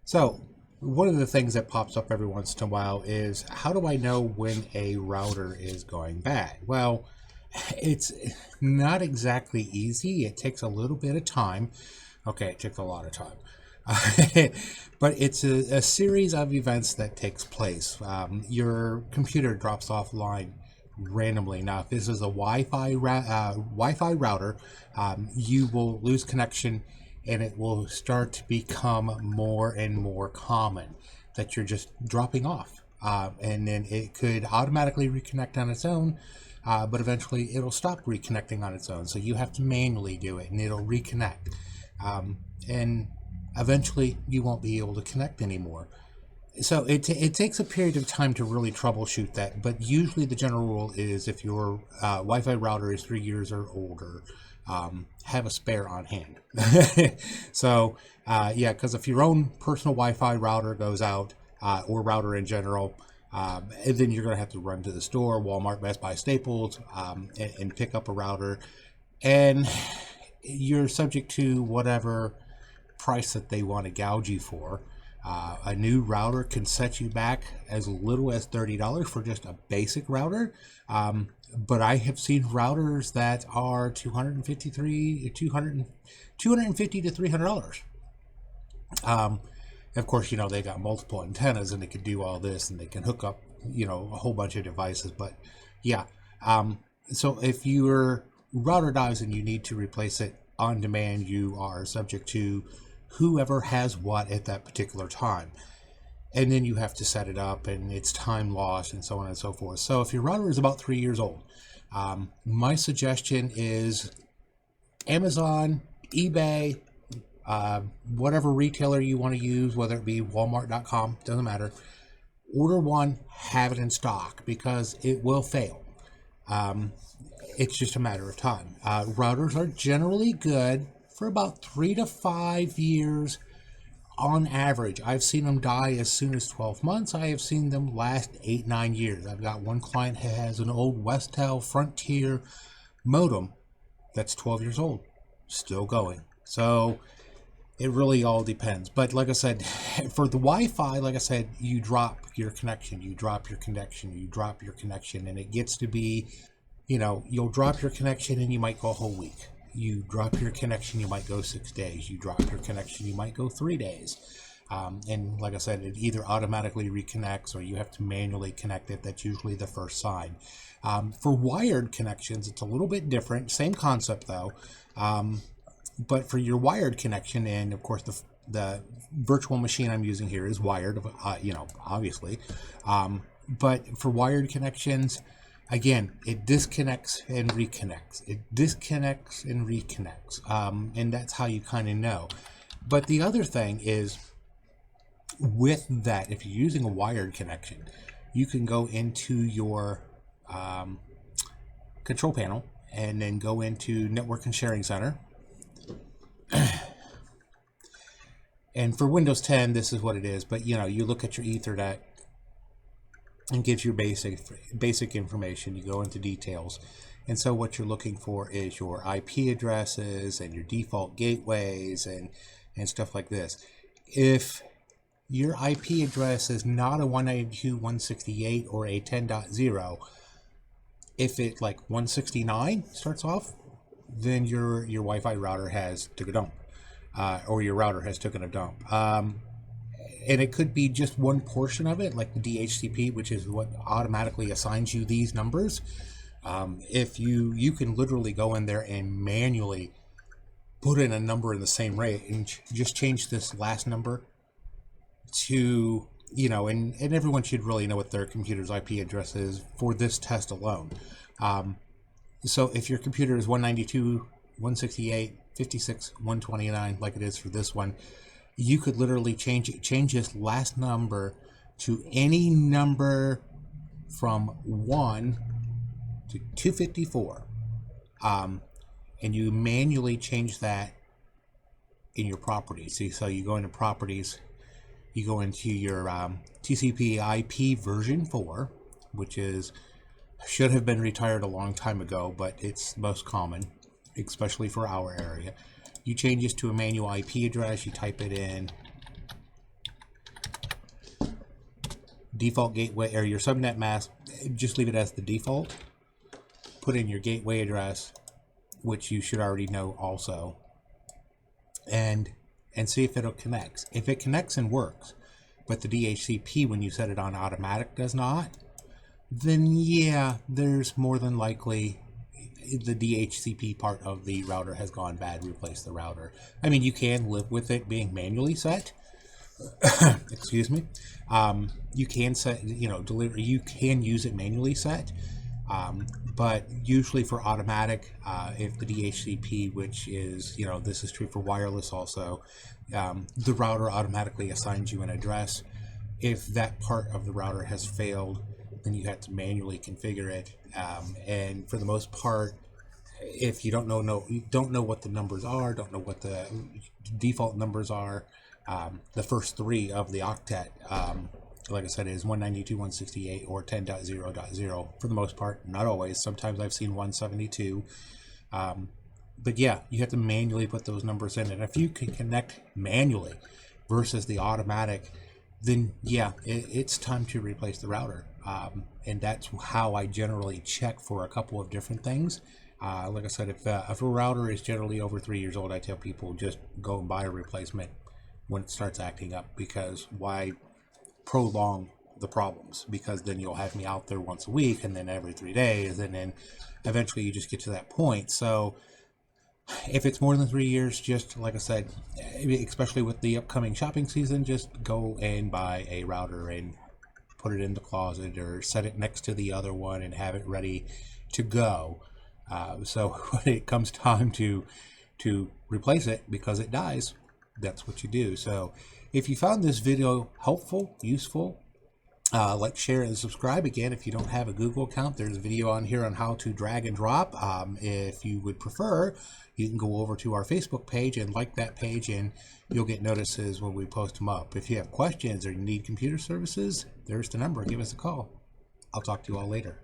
So, one of the things that pops up every once in a while is, how do I know when a router is going bad? Well, it's not exactly easy. It takes a little bit of time. Okay, it takes a lot of time. But it's a series of events that takes place. Your computer drops offline randomly. Now, if this is a Wi-Fi router, you will lose connection, and it will start to become more and more common that you're just dropping off. And then it could automatically reconnect on its own, but eventually it'll stop reconnecting on its own. So you have to manually do it, and it'll reconnect. And eventually you won't be able to connect anymore. So it takes a period of time to really troubleshoot that, but usually the general rule is, if your Wi-Fi router is 3 years or older, have a spare on hand. So yeah, because if your own personal Wi-Fi router goes out, or router in general, and then you're going to have to run to the store, Walmart, Best Buy, Staples, and pick up a router, and you're subject to whatever price that they want to gouge you for. A new router can set you back as little as $30 for just a basic router. But I have seen routers that are $250 to $300. Of course, they got multiple antennas, and they can do all this, and they can hook up, a whole bunch of devices. But yeah, so if your router dies and you need to replace it on demand, you are subject to whoever has what at that particular time. And then you have to set it up, and it's time lost, and so on and so forth. So if your router is about 3 years old, my suggestion is Amazon, eBay, whatever retailer you want to use, whether it be Walmart.com, doesn't matter. Order one, have it in stock, because it will fail. It's just a matter of time. Routers are generally good for about 3 to 5 years on average. I've seen them die as soon as 12 months. I have seen them last 8-9 years. I've got one client who has an old Westel Frontier modem that's 12 years old, still going. So it really all depends. But like I said, for the Wi-Fi, like I said, you drop your connection, you drop your connection, you drop your connection, and it gets to be, you'll drop your connection and you might go a whole week. You drop your connection, you might go 6 days. You drop your connection, you might go 3 days. And like I said, it either automatically reconnects or you have to manually connect it. That's usually the first sign. For wired connections, it's a little bit different. Same concept though. But for your wired connection, and of course the virtual machine I'm using here is wired, obviously. But for wired connections, again, it disconnects and reconnects. It disconnects and reconnects. And that's how you kind of know. But the other thing is, with that, if you're using a wired connection, you can go into your control panel and then go into Network and Sharing Center. And for Windows 10, this is what it is. But, you look at your Ethernet, and gives you basic information. You go into details, and so what you're looking for is your IP addresses and your default gateways and stuff like this. If your IP address is not a 192.168 or a 10.0, if it like 169 starts off, then your Wi-Fi router has took a dump, or your router has taken a dump. And it could be just one portion of it, like the DHCP, which is what automatically assigns you these numbers. If you can literally go in there and manually put in a number in the same range, just change this last number to, and everyone should really know what their computer's IP address is for this test alone. So if your computer is 192.168.56.129, like it is for this one, you could literally change this last number to any number from 1 to 254, and you manually change that in your properties. So you go into properties, you go into your TCP/IP version 4, which should have been retired a long time ago, but it's most common, especially for our area. You change this to a manual IP address, you type it in, default gateway or your subnet mask, just leave it as the default. Put in your gateway address, which you should already know also, and see if it'll connect. If it connects and works, but the DHCP when you set it on automatic does not, then yeah, there's more than likely the DHCP part of the router has gone bad. Replace the router. I mean, you can live with it being manually set. Excuse me. You can set, deliver. You can use it manually set, but usually for automatic, if the DHCP, which is, this is true for wireless also, the router automatically assigns you an address. If that part of the router has failed, then you have to manually configure it. And for the most part, if you don't know what the numbers are, don't know what the default numbers are, the first three of the octet, like I said, is 192.168 or 10.0.0 for the most part. Not always. Sometimes I've seen 172. But yeah, you have to manually put those numbers in. And if you can connect manually versus the automatic, then yeah, it's time to replace the router. And that's how I generally check for a couple of different things. Like I said, if a router is generally over 3 years old, I tell people just go and buy a replacement when it starts acting up, because why prolong the problems? Because then you'll have me out there once a week and then every 3 days, and then eventually you just get to that point. So if it's more than 3 years, just like I said, especially with the upcoming shopping season, just go and buy a router and put it in the closet or set it next to the other one and have it ready to go. So when it comes time to replace it, because it dies, that's what you do. So if you found this video helpful, useful, like, share, and subscribe. Again, if you don't have a Google account, there's a video on here on how to drag and drop. If you would prefer, you can go over to our Facebook page and like that page, and you'll get notices when we post them up. If you have questions or you need computer services, there's the number. Give us a call. I'll talk to you all later.